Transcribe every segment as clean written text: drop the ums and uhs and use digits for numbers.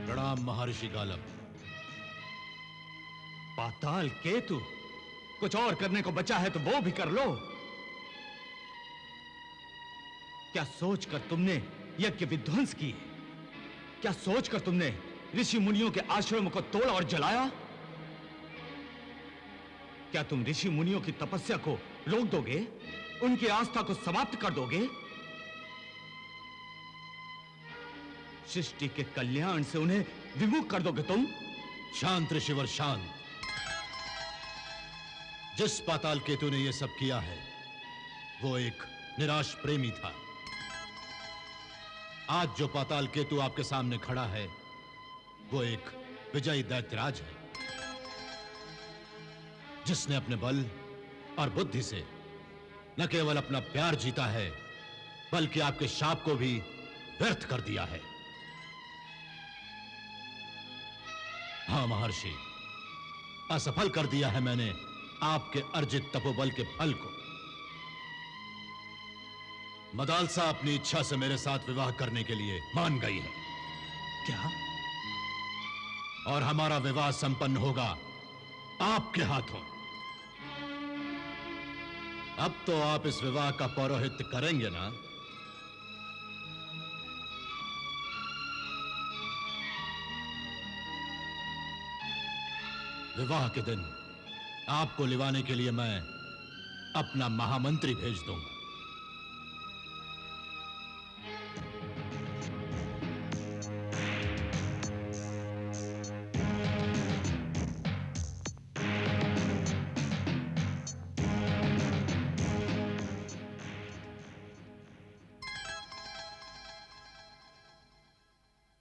प्रणाम महर्षि गालव। पाताल केतु, कुछ और करने को बचा है तो वो भी कर लो। क्या सोचकर तुमने यज्ञ विध्वंस किए? क्या सोचकर तुमने ऋषि मुनियों के आश्रम को तोड़ा और जलाया? क्या तुम ऋषि मुनियों की तपस्या को रोक दोगे? उनकी आस्था को समाप्त कर दोगे? सृष्टि के कल्याण से उन्हें विमुख कर दोगे तुम? शांत ऋषिवर शांत। जिस पाताल केतु ने यह सब किया है वो एक निराश प्रेमी था। आज जो पाताल केतु आपके सामने खड़ा है वो एक विजयी दैत्यराज है, जिसने अपने बल और बुद्धि से न केवल अपना प्यार जीता है बल्कि आपके शाप को भी व्यर्थ कर दिया है। हां महर्षि, असफल कर दिया है मैंने आपके अर्जित तपोबल के फल को। मदालसा अपनी इच्छा से मेरे साथ विवाह करने के लिए मान गई है। क्या? और हमारा विवाह संपन्न होगा आपके हाथों। अब तो आप इस विवाह का पौरोहित्य करेंगे ना? विवाह के दिन आपको लिवाने के लिए मैं अपना महामंत्री भेज दूंगा।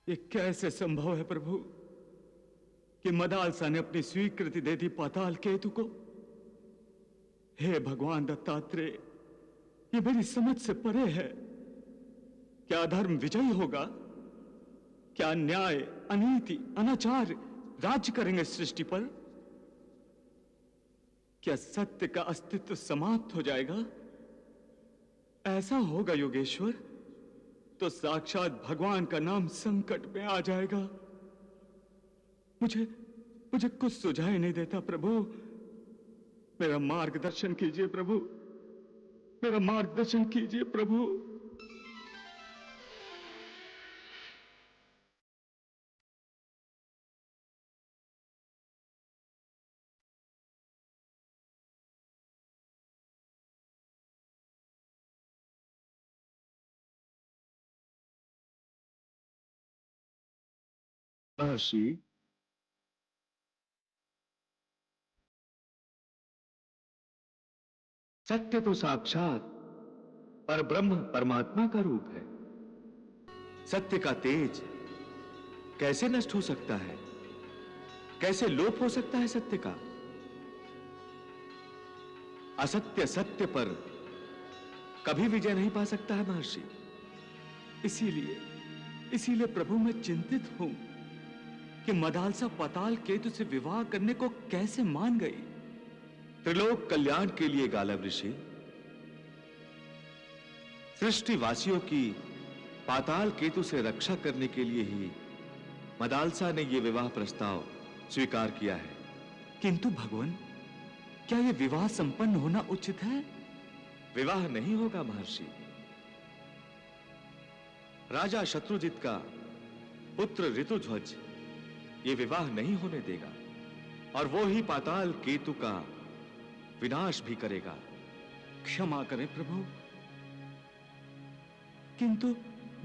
ये कैसे संभव है प्रभु कि मदालसा ने अपनी स्वीकृति दे दी पाताल केतु को? हे भगवान दत्तात्रेय, ये मेरी समझ से परे है। क्या अधर्म विजयी होगा? क्या न्याय, अनीति, अनाचार राज्य करेंगे सृष्टि पर? क्या सत्य का अस्तित्व समाप्त हो जाएगा? ऐसा होगा योगेश्वर तो साक्षात भगवान का नाम संकट में आ जाएगा। मुझे कुछ सुझाई नहीं देता प्रभु। मेरा मार्गदर्शन कीजिए प्रभु, मेरा मार्गदर्शन कीजिए प्रभु। महर्षि, सत्य तो साक्षात परब्रह्म परमात्मा का रूप है। सत्य का तेज कैसे नष्ट हो सकता है? कैसे लोप हो सकता है सत्य का? असत्य सत्य पर कभी विजय नहीं पा सकता है महर्षि। इसीलिए प्रभु मैं चिंतित हूं कि मदालसा पाताल केतु से विवाह करने को कैसे मान गई। त्रिलोक कल्याण के लिए गालव ऋषि, सृष्टिवासियों की पाताल केतु से रक्षा करने के लिए ही मदालसा ने यह विवाह प्रस्ताव स्वीकार किया है। किंतु भगवान, क्या यह विवाह संपन्न होना उचित है? विवाह नहीं होगा महर्षि। राजा शत्रुजित का पुत्र ऋतुध्वज यह विवाह नहीं होने देगा और वो ही पाताल केतु का विनाश भी करेगा। क्षमा करें प्रभु, किंतु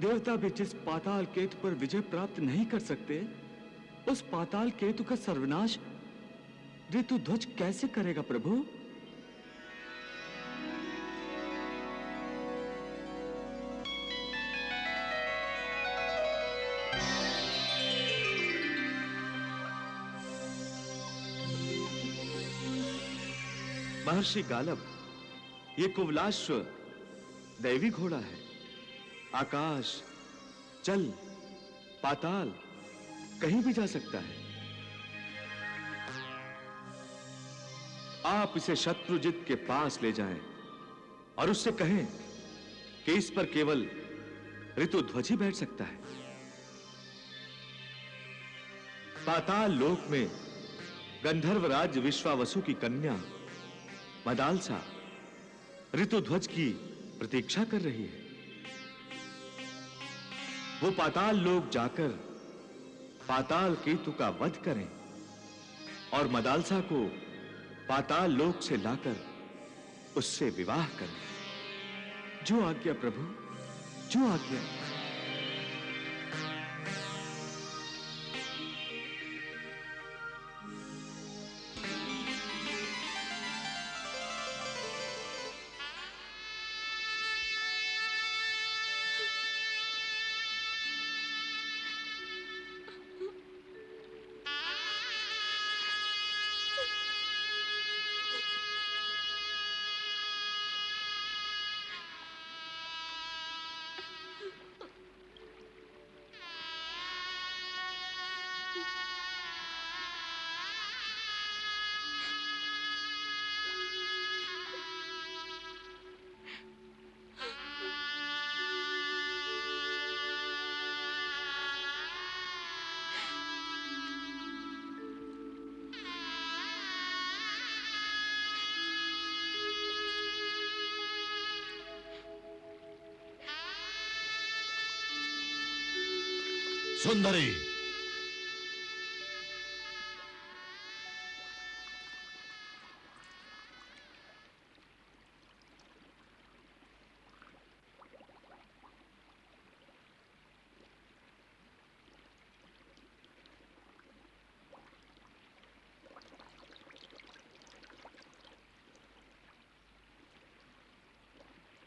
देवता भी जिस पाताल केतु पर विजय प्राप्त नहीं कर सकते, उस पाताल केतु का सर्वनाश ऋतुध्वज कैसे करेगा प्रभु? महर्षि गालब, ये कुवलाश्व दैवी घोड़ा है। आकाश, जल, पाताल कहीं भी जा सकता है। आप इसे शत्रुजित के पास ले जाएं और उससे कहें कि इस पर केवल ऋतुध्वज ही बैठ सकता है। पाताल लोक में गंधर्व राज्य विश्वावसु की कन्या मदालसा ऋतुध्वज की प्रतीक्षा कर रही है। वो पाताल लोक जाकर पाताल केतु का वध करें और मदालसा को पाताल लोक से लाकर उससे विवाह करें। जो आज्ञा प्रभु, जो आज्ञा। सुंदरी,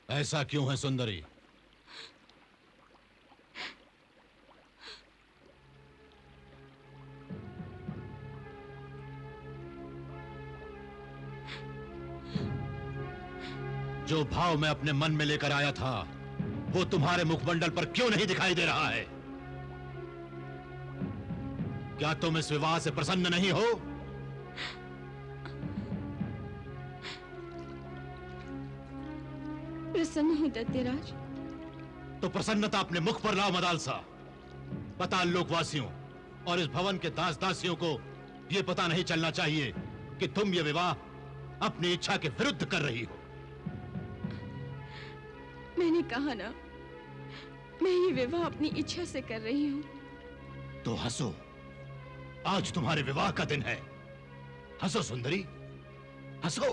ऐसा क्यों है सुंदरी? जो भाव मैं अपने मन में लेकर आया था वो तुम्हारे मुखमंडल पर क्यों नहीं दिखाई दे रहा है? क्या तुम इस विवाह से प्रसन्न नहीं हो? प्रसन्न हूं दैत्यराज। तो प्रसन्नता अपने मुख पर लाओ मदालसा। पाताल लोकवासियों और इस भवन के दास दासियों को यह पता नहीं चलना चाहिए कि तुम ये विवाह अपनी इच्छा के विरुद्ध कर रही हो। मैंने कहा ना, मैं ये विवाह अपनी इच्छा से कर रही हूँ। तो हंसो, आज तुम्हारे विवाह का दिन है। हंसो सुंदरी, हंसो।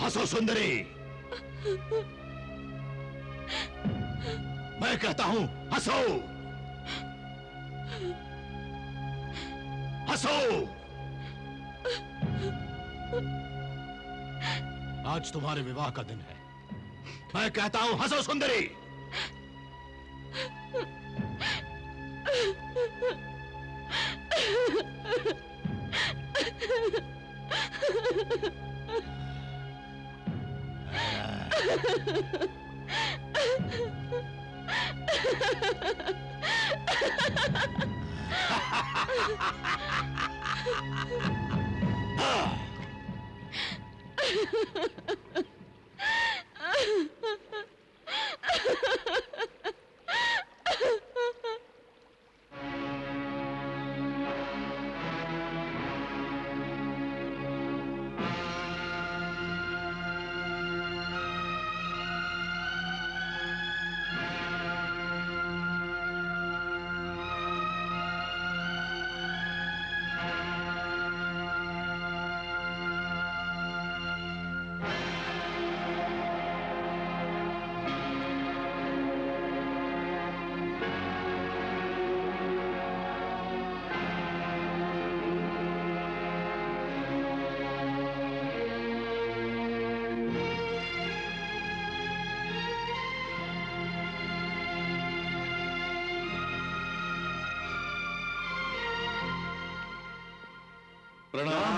हंसो सुंदरी, मैं कहता हूं हंसो, हंसो। आज तुम्हारे विवाह का दिन है। मैं कहता हूं हंसो सुंदरी।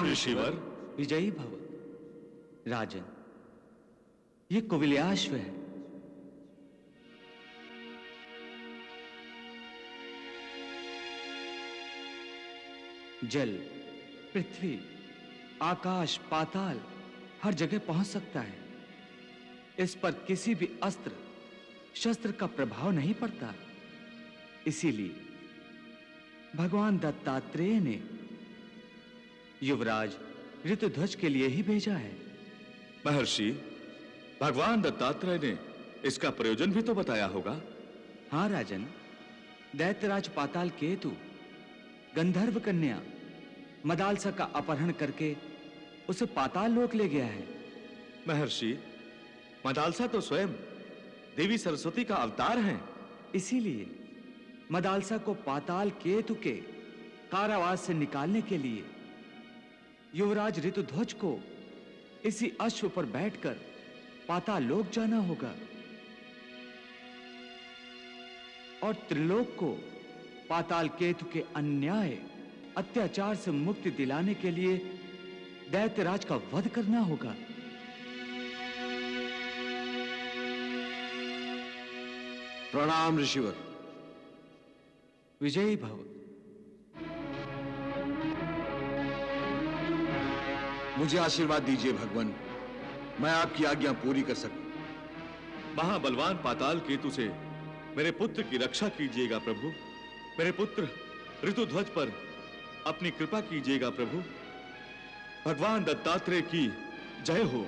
प्रणाम ऋषिवर। विजयी भव। राजन, ये कुविल्याश्व है। जल, पृथ्वी, आकाश, पाताल हर जगह पहुंच सकता है। इस पर किसी भी अस्त्र शस्त्र का प्रभाव नहीं पड़ता। इसीलिए भगवान दत्तात्रेय ने युवराज ऋतुध्वज के लिए ही भेजा है। महर्षि, भगवान दत्तात्रेय ने इसका प्रयोजन भी तो बताया होगा। हाँ राजन, दैत्यराज पाताल केतु गंधर्व कन्या मदालसा का अपहरण करके उसे पाताल लोक ले गया है। महर्षि, मदालसा तो स्वयं देवी सरस्वती का अवतार हैं। इसीलिए मदालसा को पाताल केतु के कारावास से निकालने के लिए युवराज ऋतुध्वज को इसी अश्व पर बैठकर पाताल लोक जाना होगा और त्रिलोक को पाताल केतु के अन्याय अत्याचार से मुक्ति दिलाने के लिए दैत्यराज का वध करना होगा। प्रणाम ऋषिवर। विजयी भव। मुझे आशीर्वाद दीजिए भगवान, मैं आपकी आज्ञा पूरी कर सकूं। महाबलवान पाताल केतु से मेरे पुत्र की रक्षा कीजिएगा प्रभु। मेरे पुत्र ऋतुध्वज पर अपनी कृपा कीजिएगा प्रभु। भगवान दत्तात्रेय की जय हो,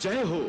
जय हो।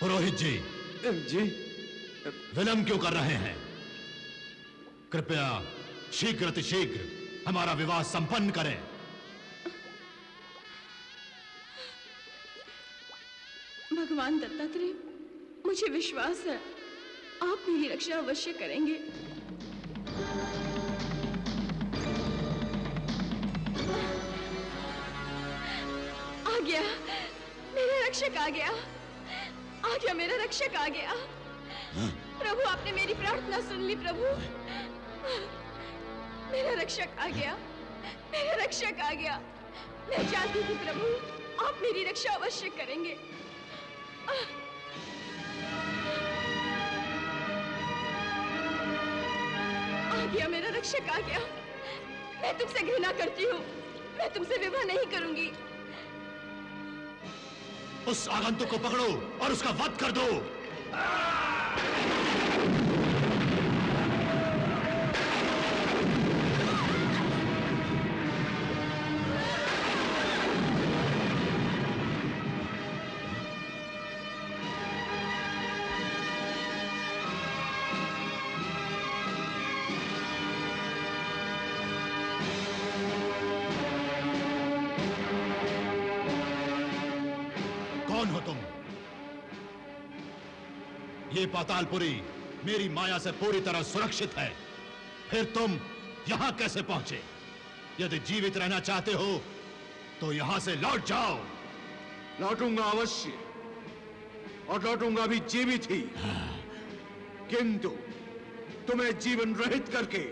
पुरोहित जी, जी विलंब क्यों कर रहे हैं? कृपया शीघ्र अतिशीघ्र हमारा विवाह संपन्न करें। भगवान दत्तात्रेय, मुझे विश्वास है आप मेरी रक्षा अवश्य करेंगे। आ गया मेरा रक्षक, आ गया मेरा रक्षक, आ गया। प्रभु, आपने मेरी प्रार्थना सुन ली। प्रभु, मेरा रक्षक आ गया, मेरा रक्षक आ गया। मैं जानती थी प्रभु आप मेरी रक्षा अवश्य करेंगे। आ गया मेरा रक्षक, आ गया। मैं तुमसे घृणा करती हूँ, मैं तुमसे विवाह नहीं करूंगी। उस आगंतुक को पकड़ो और उसका वध कर दो। कौन हो तुम? ये पातालपुरी मेरी माया से पूरी तरह सुरक्षित है, फिर तुम यहां कैसे पहुंचे? यदि जीवित रहना चाहते हो तो यहां से लौट जाओ। लौटूंगा अवश्य, और लौटूंगा भी जीवित ही, किंतु तुम्हें जीवन रहित करके।